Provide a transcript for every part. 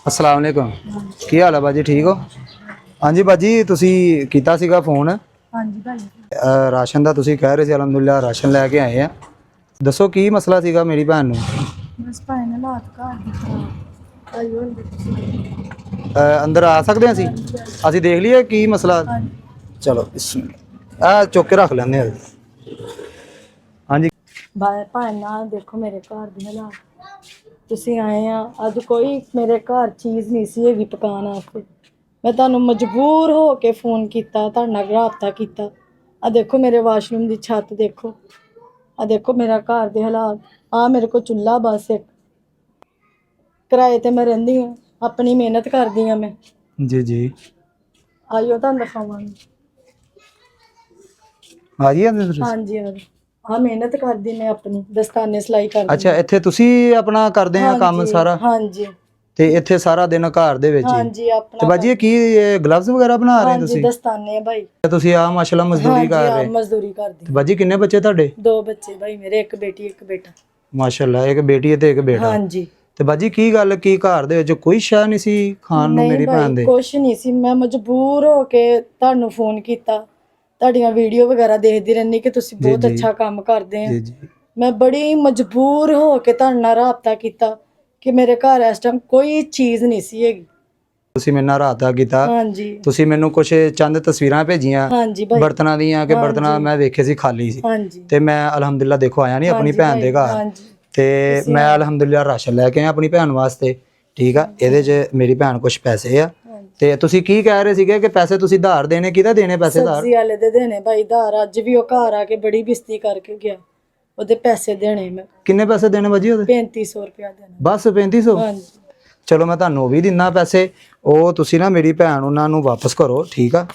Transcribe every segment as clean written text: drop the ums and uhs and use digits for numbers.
अस्सलाम वालेकुम। की हाल है बाजी, ठीक हो? हाँ जी बाजी, तुसी कीता सीगा फोन। हाँ जी भाई। राशन दा तुसी कह रहे सी अलहमदुलिल्लाह राशन लैके आए हैं। दसो की मसला सीगा मेरी भैन नूं? बस भाई ने लात घर दी खराब आई होंदी। अंदर आ सकते हैं असी देख लीए की मसला। हाँ चलो बिस्मिल्लाह चुक के रख लेंगे। हाँ जी भाई ना देखो मेरे घर ਦੇ ਹਾਲਾਤ ਤੁਸੀਂ ਆਏ ਆ ਅੱਜ ਕੋਈ ਮੇਰੇ ਘਰ ਚੀਜ਼ ਨਹੀਂ ਸੀ ਹੈਗੀ ਪਕਾਉਣ ਵਾਸਤੇ ਮੈਂ ਤੁਹਾਨੂੰ ਮਜਬੂਰ ਹੋ ਕੇ ਫੋਨ ਕੀਤਾ ਤੁਹਾਡੇ ਨਾਲ ਰਾਬਤਾ ਕੀਤਾ ਆ ਦੇਖੋ ਮੇਰੇ ਵਾਸ਼ਰੂਮ ਦੀ ਛੱਤ ਦੇਖੋ ਆ ਦੇਖੋ ਮੇਰਾ ਘਰ ਦੇ ਹਾਲਾਤ ਆ ਮੇਰੇ ਕੋਲ ਚੁੱਲ੍ਹਾ ਬਸ ਇੱਕ ਕਿਰਾਏ ਤੇ ਮੈਂ ਰਹਿੰਦੀ ਹਾਂ ਆਪਣੀ ਮਿਹਨਤ ਕਰਦੀ ਹਾਂ ਮੈਂ जी जी ਆਇਓ ਤੁਹਾਨੂੰ ਦਿਖਾਵਾਂਗੀ आ गई अंदर? ਹਾਂਜੀ ਹਾਂ ਮਿਹਨਤ ਕਰਦੀ ਮੈਂ ਆਪਣੀ ਦਸਤਾਨੇ ਸਿਲਾਈ ਕਰਦੀ ਅੱਛਾ ਇੱਥੇ ਤੁਸੀਂ ਆਪਣਾ ਕਰਦੇ ਆ ਕੰਮ ਹਾਂਜੀ, ਸਾਰਾ ਹਾਂਜੀ ਤੇ ਇੱਥੇ ਸਾਰਾ ਦਿਨ ਘਰ ਦੇ ਵਿੱਚ ਹੀ? ਹਾਂਜੀ ਤੇ ਆਪਣਾ ਬਾਜੀ ਇਹ ਕੀ ਗਲਵਜ਼ ਵਗੈਰਾ ਬਣਾ ਰਹੇ ਹਾਂਜੀ ਤੁਸੀਂ? ਦਸਤਾਨੇ ਆ ਭਾਈ ਤੁਸੀਂ ਆ ਮਾਸ਼ਾਅੱਲਾ ਮਜ਼ਦੂਰੀ ਹਾਂਜੀ ਕਰ ਆ ਰਹੇ। ਮਜ਼ਦੂਰੀ ਕਰਦੀ ਤੇ ਬਾਜੀ ਕਿੰਨੇ ਬੱਚੇ ਤੁਹਾਡੇ? ਦੋ ਬੱਚੇ ਭਾਈ ਮੇਰੇ ਇੱਕ ਬੇਟੀ ਇੱਕ ਬੇਟਾ ਮਾਸ਼ਾਅੱਲਾ ਇੱਕ ਬੇਟੀ ਹੈ ਤੇ ਇੱਕ ਬੇਟਾ। ਹਾਂਜੀ ਤੇ ਬਾਜੀ ਕੀ ਗੱਲ ਕੀ ਘਰ ਦੇ ਵਿੱਚ ਕੋਈ ਸ਼ੈ ਨਹੀਂ ਸੀ ਖਾਣ ਨੂੰ ਨਹੀਂ ਮੇਰੀ ਭੈਣ ਭਾਈ ਦੇ? ਕੁਛ ਨਹੀਂ ਸੀ ਮੈਂ ਮਜਬੂਰ ਹੋ ਕੇ ਤੁਹਾਨੂੰ ਫੋਨ ਕੀਤਾ ਤੁਹਾਡੀਆਂ ਵੀਡੀਓ ਵਗੈਰਾ ਦੇਖਦੀ ਰਹਿੰਦੀ ਕਿ ਤੁਸੀਂ ਜੀ, ਬਹੁਤ ਜੀ। ਅੱਛਾ ਕੰਮ ਕਰਦੇ ਆ ਜੀ ਜੀ ਮੈਂ ਬੜੀ ਮਜਬੂਰ ਹੋ ਕੇ ਤੁਹਾਡੇ ਨਾਲ ਰਾਬਤਾ ਕੀਤਾ ਕਿ ਮੇਰੇ ਘਰ ਇਸ ਟਾਈਮ ਕੋਈ ਚੀਜ਼ ਨਹੀਂ ਸੀ ਹੈਗੀ ਤੁਸੀਂ ਮੇਰੇ ਨਾਲ ਰਾਬਤਾ ਕੀਤਾ। ਹਾਂਜੀ ਤੁਸੀਂ ਮੈਨੂੰ ਕੁਝ ਚੰਦ ਤਸਵੀਰਾਂ ਭੇਜੀਆਂ ਹਾਂਜੀ ਭਾਈ ਬਰਤਨਾਂ ਦੀਆਂ ਕਿ ਬਰਤਨਾਂ ਹਾਂਜੀ। ਮੈਂ ਵੇਖੇ ਸੀ ਖਾਲੀ ਸੀ ਹਾਂਜੀ ਤੇ ਮੈਂ ਅਲਹਮਦੁਲਿਲਾ ਦੇਖੋ ਆਇਆ ਨਹੀਂ ਆਪਣੀ ਹਾਂਜੀ ਭੈਣ ਦੇ ਭਾਈ, ਘਰ ਹਾਂਜੀ ਤੇ ਤੁਸੀਂ ਮੈਂ ਅਲਹਮਦੁਲਿਲਾ ਰਾਸ਼ਨ ਲੈ ਕੇ ਆਇਆ ਆਪਣੀ ਭੈਣ ਵਾਸਤੇ। ਠੀਕ ਆ ਇਹਦੇ 'ਚ ਮੇਰੀ ਭੈਣ ਕੁਝ ਪੈਸੇ ਆ ਹਾਂਜੀ। ਤੇ ਤੁਸੀਂ ਕੀ ਕਹਿ ਰਹੇ ਸੀਗੇ ਕਿ ਪੈਸੇ ਤੁਸੀਂ ਧਾਰ ਦੇਣੇ ਕਿਹਦਾ ਦੇਣੇ ਪੈਸੇ ਧਾਰ? ਸਬਜ਼ੀ ਵਾਲੇ ਦੇ ਦੇਣੇ ਭਾਈ ਧਾਰ ਅੱਜ ਵੀ ਉਹ ਘਰ ਆ ਕੇ ਬੜੀ ਬਿਸਤੀ ਕਰਕੇ ਗਿਆ ਉਹਦੇ ਪੈਸੇ ਦੇਣੇ ਮੈਂ ਕਿੰਨੇ ਪੈਸੇ ਦੇਣੇ ਬਾਜੀ ਉਹਦੇ? 3500 ਰੁਪਇਆ ਦੇਣਾ ਬਸ 3500? ਹਾਂਜੀ ਚਲੋ ਮੈਂ ਤੁਹਾਨੂੰ ਉਹ ਵੀ ਦਿੰਨਾ ਪੈਸੇ ਉਹ ਤੁਸੀਂ ਨਾ ਮੇਰੀ ਭੈਣ ਉਹਨਾਂ ਨੂੰ ਵਾਪਸ ਕਰੋ। ਠੀਕ ਆ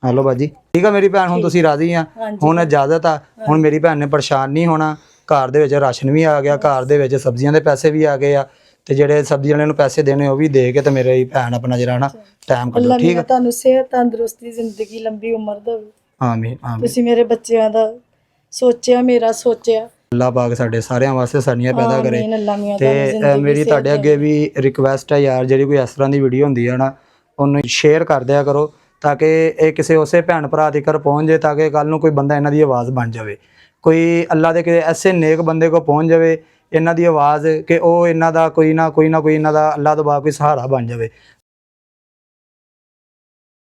ਹਲੋ ਬਾਜੀ ਠੀਕ ਆ ਮੇਰੀ ਭੈਣ ਹੁਣ ਤੁਸੀਂ ਰਾਜ਼ੀ ਆ? ਹਾਂਜੀ ਹੁਣ ਇਜਾਜ਼ਤ ਆ ਹੁਣ ਮੇਰੀ ਭੈਣ ਨੇ ਪਰੇਸ਼ਾਨ ਨਹੀਂ ਹੋਣਾ। ਘਰ ਦੇ ਵਿੱਚ ਰਾਸ਼ਨ ਵੀ ਆ ਗਿਆ ਘਰ ਦੇ ਵਿੱਚ ਸਬਜ਼ੀਆਂ ਦੇ ਪੈਸੇ ਵੀ ਆ ਗਏ ਆ ਤੇ ਜਿਹੜੇ ਸਬਜ਼ੀ ਵਾਲਿਆਂ ਨੂੰ ਪੈਸੇ ਦੇਣੇ ਉਹ ਵੀ ਦੇ ਕੇ ਤੇ ਮੇਰੀ ਭੈਣ ਆਪਣਾ ਜਿਹੜਾ ਨਾ ਟਾਈਮ ਕੱਢੋ। ਅੱਲਾ ਠੀਕ ਮੀਆਂ ਆ ਤੁਹਾਨੂੰ ਸਿਹਤ ਤੰਦਰੁਸਤੀ ਜ਼ਿੰਦਗੀ ਲੰਬੀ ਉਮਰ ਦੇਵੇ ਆਮੀਨ ਆਮੀਨ। ਤੁਸੀਂ ਮੇਰੇ ਬੱਚਿਆਂ ਦਾ ਸੋਚਿਆ ਮੇਰਾ ਸੋਚਿਆ ਅੱਲਾਹ ਪਾਕ ਸਾਡੇ ਸਾਰਿਆਂ ਵਾਸਤੇ ਸਾਨੀਆਂ ਪੈਦਾ ਕਰੇ। ਆਮੀਨ ਅੱਲਾ ਮੀਆਂ ਤੇ ਤੁਹਾਨੂੰ ਜ਼ਿੰਦਗੀ ਮੇਰੀ ਸਿਹਤ ਤੁਹਾਡੇ ਅੱਗੇ ਵੀ ਰਿਕਵੈਸਟ ਹੈ ਯਾਰ ਜਿਹੜੀ ਕੋਈ ਇਸ ਤਰ੍ਹਾਂ ਦੀ ਵੀਡੀਓ ਹੁੰਦੀ ਹੈ ਨਾ ਉਹਨੂੰ ਸ਼ੇਅਰ ਕਰ ਦਿਆ ਕਰੋ ਤਾਂ ਕਿ ਇਹ ਕਿਸੇ ਉਸੇ ਭੈਣ ਭਰਾ ਤੱਕ ਪਹੁੰਚ ਜਾਏ ਤਾਂ ਕਿ ਕੱਲ ਨੂੰ ਕੋਈ ਬੰਦਾ ਇਹਨਾਂ ਦੀ ਆਵਾਜ਼ ਬਣ ਜਾਵੇ ਕੋਈ ਅੱਲਾ ਦੇ ਕਿਸੇ ਐਸੇ ਨੇਕ ਬੰਦੇ ਕੋ ਪਹੁੰਚ ਜਾਵੇ ਇਹਨਾਂ ਦੀ ਆਵਾਜ਼ ਕਿ ਉਹ ਇਹਨਾਂ ਦਾ ਕੋਈ ਨਾ ਕੋਈ ਇਹਨਾਂ ਦਾ ਅੱਲਾ ਤੋਂ ਬਾਅਦ ਕੋਈ ਸਹਾਰਾ ਬਣ ਜਾਵੇ।